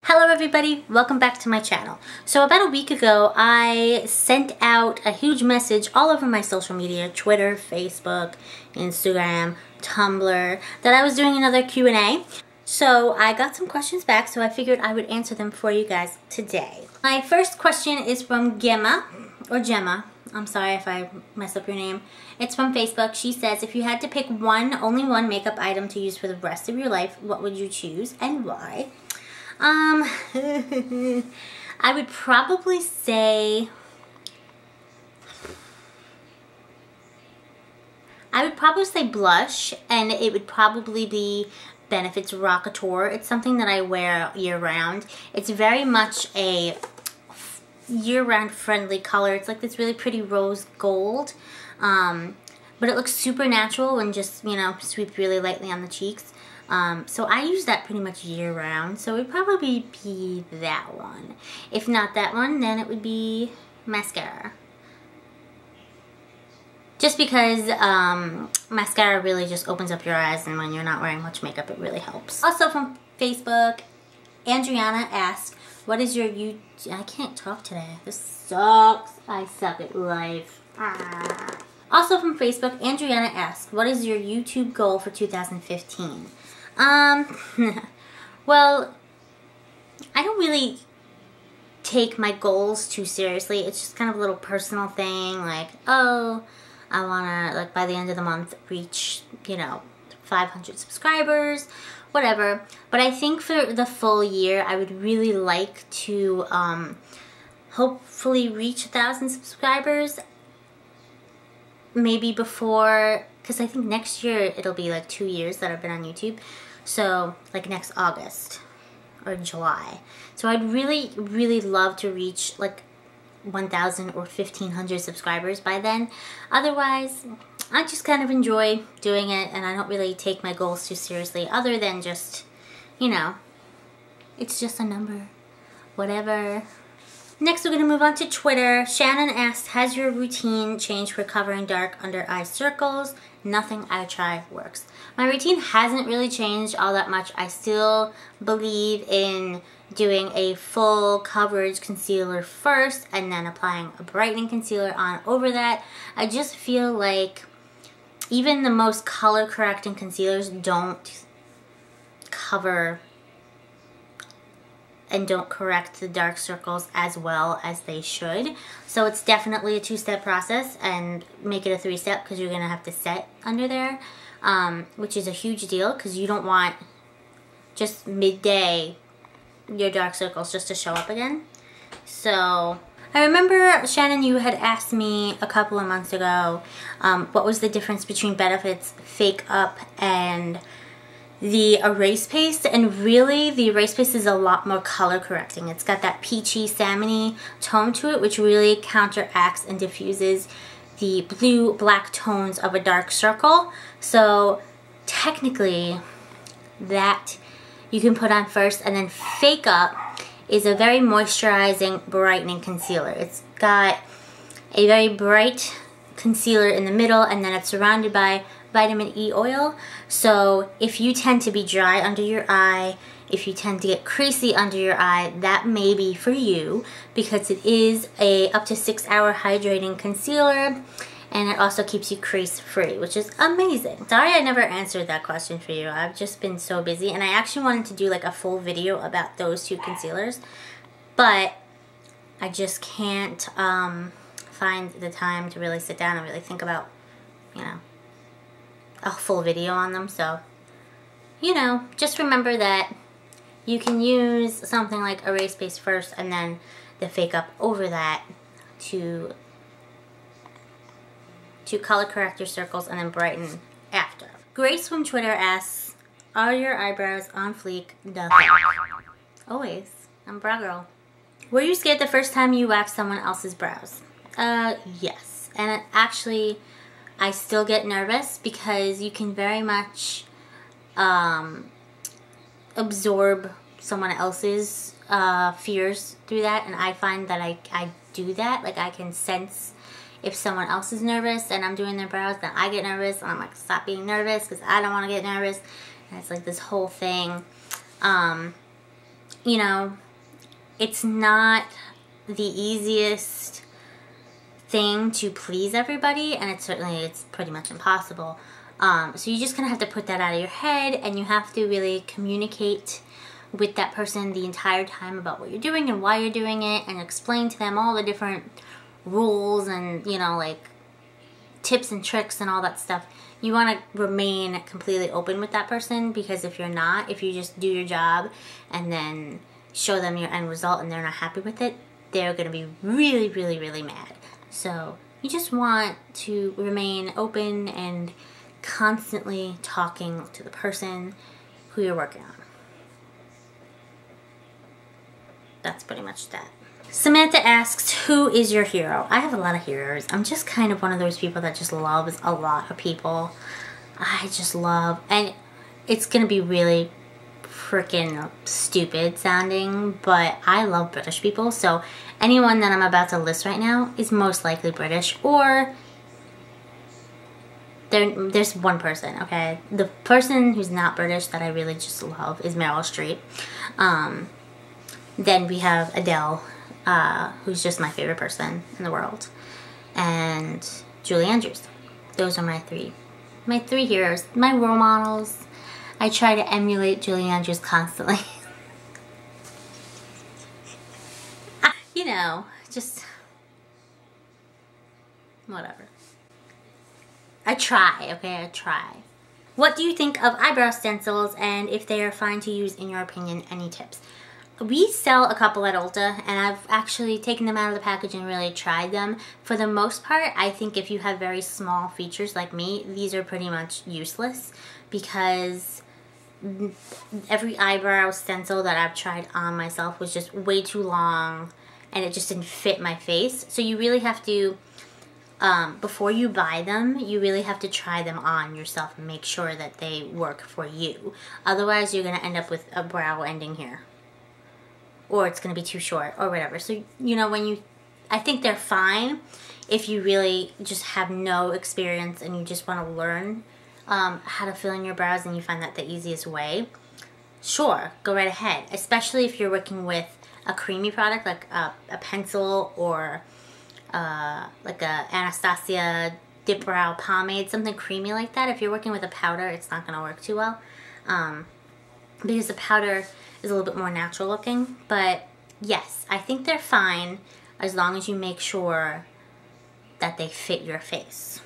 Hello everybody, welcome back to my channel. So about a week ago, I sent out a huge message all over my social media, Twitter, Facebook, Instagram, Tumblr, that I was doing another Q&A. So I got some questions back, so I figured I would answer them for you guys today. My first question is from Gemma, or Gemma. I'm sorry if I mess up your name. It's from Facebook. She says, if you had to pick only one makeup item to use for the rest of your life, what would you choose and why? I would probably say blush, and it would probably be Benefit's Rockateur. It's something that I wear year-round. It's very much a year-round friendly color. It's like this really pretty rose gold, but it looks super natural and just, you know, sweep really lightly on the cheeks. So I use that pretty much year-round, so it would probably be that one. If not that one, then it would be mascara. Just because mascara really just opens up your eyes, and when you're not wearing much makeup, it really helps. Also from Facebook, Adriana asked, what is your I can't talk today. This sucks. I suck at life. Also from Facebook, Adriana asked, what is your YouTube goal for 2015? Well, I don't really take my goals too seriously. It's just kind of a little personal thing, like, oh, I wanna, like, by the end of the month reach, you know, 500 subscribers, whatever. But I think for the full year, I would really like to, hopefully reach 1,000 subscribers. Maybe before, because I think next year it'll be like 2 years that I've been on YouTube. So like next August or July. So I'd really, really love to reach like 1,000 or 1,500 subscribers by then. Otherwise, I just kind of enjoy doing it, and I don't really take my goals too seriously, other than just, you know, it's just a number. Whatever. Next, we're going to move on to Twitter. Shannon asked, has your routine changed for covering dark under eye circles? Nothing I try works. My routine hasn't really changed all that much. I still believe in doing a full coverage concealer first and then applying a brightening concealer on over that. I just feel like even the most color correcting concealers don't cover and don't correct the dark circles as well as they should. So it's definitely a 2-step process, and make it a 3-step because you're gonna have to set under there, which is a huge deal because you don't want just midday your dark circles just to show up again. So I remember, Shannon, you had asked me a couple of months ago what was the difference between Benefit's Fake Up and the erase paste, and really the erase paste is a lot more color correcting. It's got that peachy salmony tone to it, which really counteracts and diffuses the blue black tones of a dark circle. So technically that you can put on first, and then Fake Up is a very moisturizing brightening concealer. It's got a very bright concealer in the middle, and then it's surrounded by vitamin E oil. So if you tend to be dry under your eye, if you tend to get creasy under your eye, that may be for you, because it is a up to 6-hour hydrating concealer, and it also keeps you crease free, which is amazing. Sorry I never answered that question for you. I've just been so busy, and I actually wanted to do like a full video about those two concealers, but I just can't find the time to really sit down and really think about, you know, a full video on them. So, you know, just remember that you can use something like erase paste first and then the Fake Up over that to color correct your circles and then brighten after. Grace from Twitter asks, are your eyebrows on fleek? Nothing. Always. I'm brow girl. Were you scared the first time you waxed someone else's brows? Yes. And actually, I still get nervous because you can very much absorb someone else's fears through that, and I find that I do that. Like, I can sense if someone else is nervous and I'm doing their brows, then I get nervous, and I'm like, stop being nervous because I don't want to get nervous. And it's like this whole thing. you know, it's not the easiest thing to please everybody, and it's pretty much impossible. So you just kind of have to put that out of your head, and you have to really communicate with that person the entire time about what you're doing and why you're doing it, and explain to them all the different rules and, you know, like tips and tricks and all that stuff. You want to remain completely open with that person, because if you're not, if you just do your job and then show them your end result and they're not happy with it, they're going to be really, really, really mad. So you just want to remain open and constantly talking to the person who you're working on. That's pretty much that. Samantha asks, who is your hero? I have a lot of heroes. I'm just kind of one of those people that just loves a lot of people. I just love, and it's going to be really freaking stupid sounding, but I love British people. So anyone that I'm about to list right now is most likely British, or there's one person, okay? The person who's not British that I really just love is Meryl Streep. Then we have Adele, who's just my favorite person in the world, and Julie Andrews. Those are my three heroes, my role models. I try to emulate Julie Andrews constantly. You know, just whatever. I try, okay? I try. What do you think of eyebrow stencils, and if they are fine to use in your opinion? Any tips? We sell a couple at Ulta, and I've actually taken them out of the package and really tried them. For the most part, I think if you have very small features like me, these are pretty much useless, because every eyebrow stencil that I've tried on myself was just way too long, and it just didn't fit my face. So you really have to, before you buy them, you really have to try them on yourself and make sure that they work for you. Otherwise, you're going to end up with a brow ending here, or it's going to be too short, or whatever. So, you know, I think they're fine if you really just have no experience and you just want to learn how to fill in your brows, and you find that the easiest way. Sure, go right ahead, especially if you're working with a creamy product like a pencil, or like a Anastasia Dip Brow Pomade, something creamy like that. If you're working with a powder, it's not going to work too well, because the powder is a little bit more natural looking. But yes, I think they're fine as long as you make sure that they fit your face.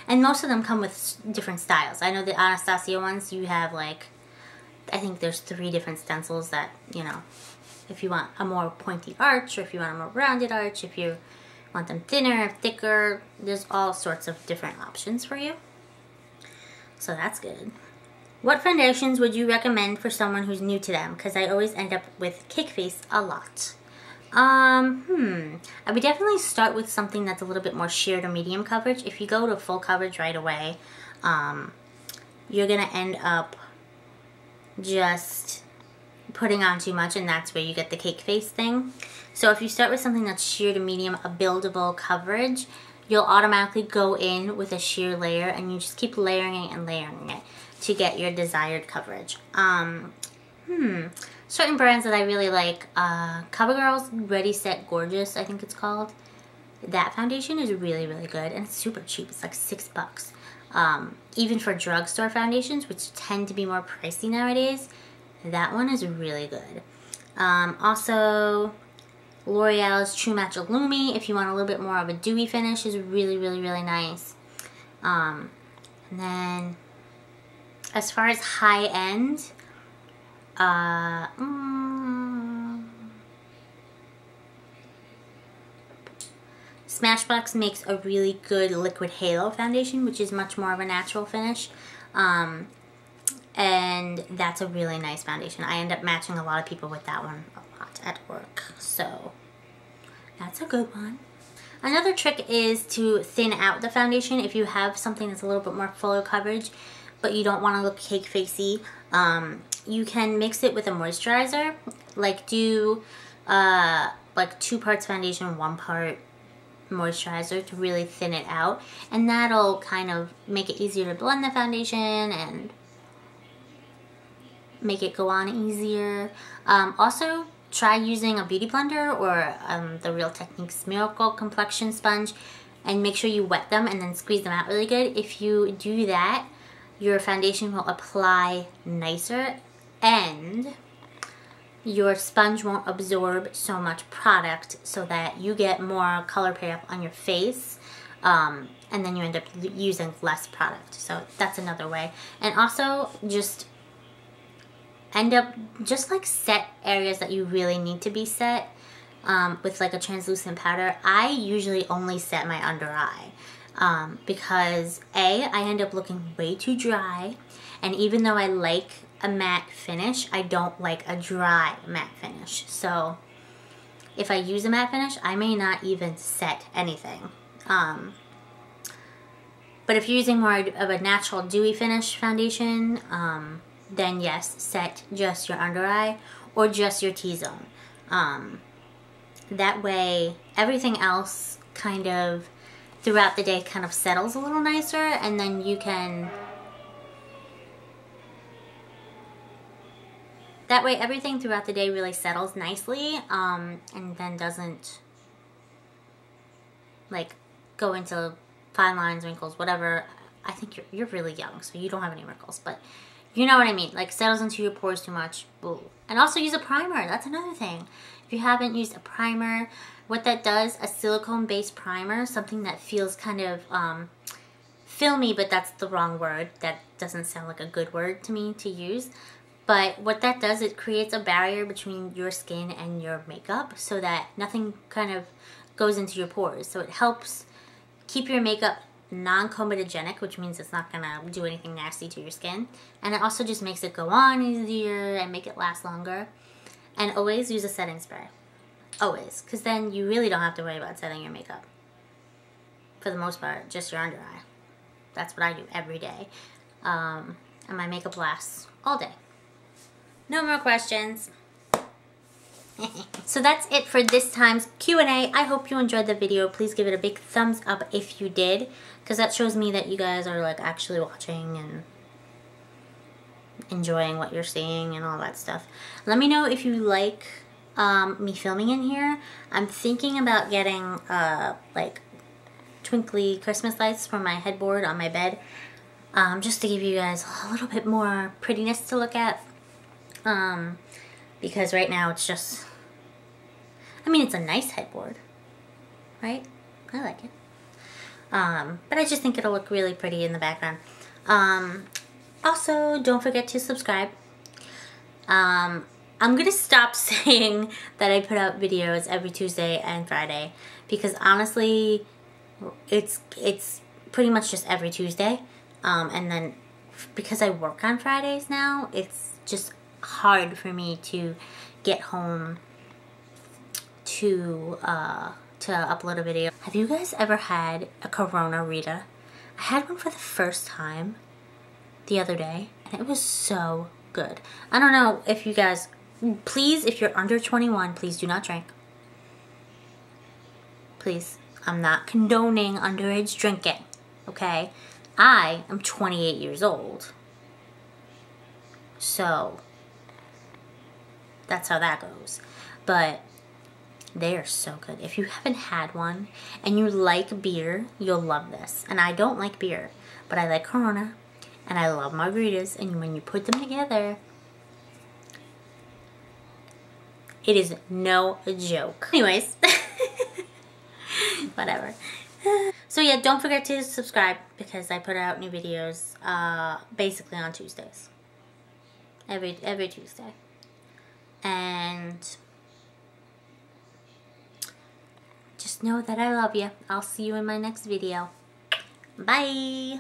And most of them come with different styles. I know the Anastasia ones, you have like, I think there's 3 different stencils that, you know, if you want a more pointy arch, or if you want a more rounded arch, if you want them thinner, thicker, there's all sorts of different options for you. So that's good. What foundations would you recommend for someone who's new to them? Because I always end up with cake face a lot. I would definitely start with something that's a little bit more sheer to medium coverage. If you go to full coverage right away, you're going to end up just putting on too much, and that's where you get the cake face thing. So if you start with something that's sheer to medium, a buildable coverage, you'll automatically go in with a sheer layer, and you just keep layering it and layering it to get your desired coverage. Certain brands that I really like, CoverGirl's Ready Set Gorgeous, I think it's called. That foundation is really, really good, and it's super cheap. It's like $6. Even for drugstore foundations, which tend to be more pricey nowadays, that one is really good. Also, L'Oreal's True Match Illumi, if you want a little bit more of a dewy finish, is really, really, really nice. And then, as far as high end, Smashbox makes a really good liquid halo foundation, which is much more of a natural finish, and that's a really nice foundation. I end up matching a lot of people with that one a lot at work, so that's a good one. Another trick is to thin out the foundation. If you have something that's a little bit more fuller coverage, but you don't want to look cake facey, you can mix it with a moisturizer. Like do like 2 parts foundation, 1 part moisturizer to really thin it out, and that'll kind of make it easier to blend the foundation and make it go on easier. Also, try using a beauty blender or the Real Techniques Miracle Complexion Sponge, and make sure you wet them and then squeeze them out really good. If you do that, your foundation will apply nicer and your sponge won't absorb so much product, so that you get more color payoff on your face, and then you end up using less product. So that's another way. And also just like set areas that you really need to be set with like a translucent powder. I usually only set my under eye because I end up looking way too dry, and even though I like a matte finish, I don't like a dry matte finish. So if I use a matte finish, I may not even set anything. But if you're using more of a natural dewy finish foundation, then yes, set just your under eye or just your T-zone. That way everything else kind of throughout the day kind of settles a little nicer, and then you can, that way everything throughout the day really settles nicely, and then doesn't like go into fine lines, wrinkles, whatever. I think you're really young, so you don't have any wrinkles, but you know what I mean, like settles into your pores too much. Ooh. And also use a primer, that's another thing. If you haven't used a primer, what that does, a silicone based primer, something that feels kind of filmy, but that's the wrong word. That doesn't sound like a good word to me to use. But what that does, it creates a barrier between your skin and your makeup so that nothing kind of goes into your pores. So it helps keep your makeup non-comedogenic, which means it's not gonna do anything nasty to your skin. And it also just makes it go on easier and make it last longer. And always use a setting spray. Always. Because then you really don't have to worry about setting your makeup. For the most part, just your under eye. That's what I do every day. And my makeup lasts all day. No more questions. So that's it for this time's Q&A. I hope you enjoyed the video. Please give it a big thumbs up if you did, because that shows me that you guys are like actually watching and enjoying what you're seeing and all that stuff. Let me know if you like me filming in here. I'm thinking about getting like twinkly Christmas lights for my headboard on my bed, just to give you guys a little bit more prettiness to look at, because right now it's just, I mean, it's a nice headboard, right? I like it. But I just think it'll look really pretty in the background. Also, don't forget to subscribe. I'm gonna stop saying that I put out videos every Tuesday and Friday, because honestly, it's pretty much just every Tuesday. And then because I work on Fridays now, it's just hard for me to get home to upload a video. Have you guys ever had a Corona Rita? I had one for the first time the other day, and it was so good. I don't know if you guys, please, if you're under 21, please do not drink. Please. I'm not condoning underage drinking, okay? I am 28 years old. So that's how that goes. But they are so good. If you haven't had one and you like beer, you'll love this. And I don't like beer, but I like Corona and I love margaritas, and when you put them together, it is no joke. Anyways, whatever. So yeah, don't forget to subscribe, because I put out new videos basically on Tuesdays. Every Tuesday. And just know that I love you. I'll see you in my next video. Bye!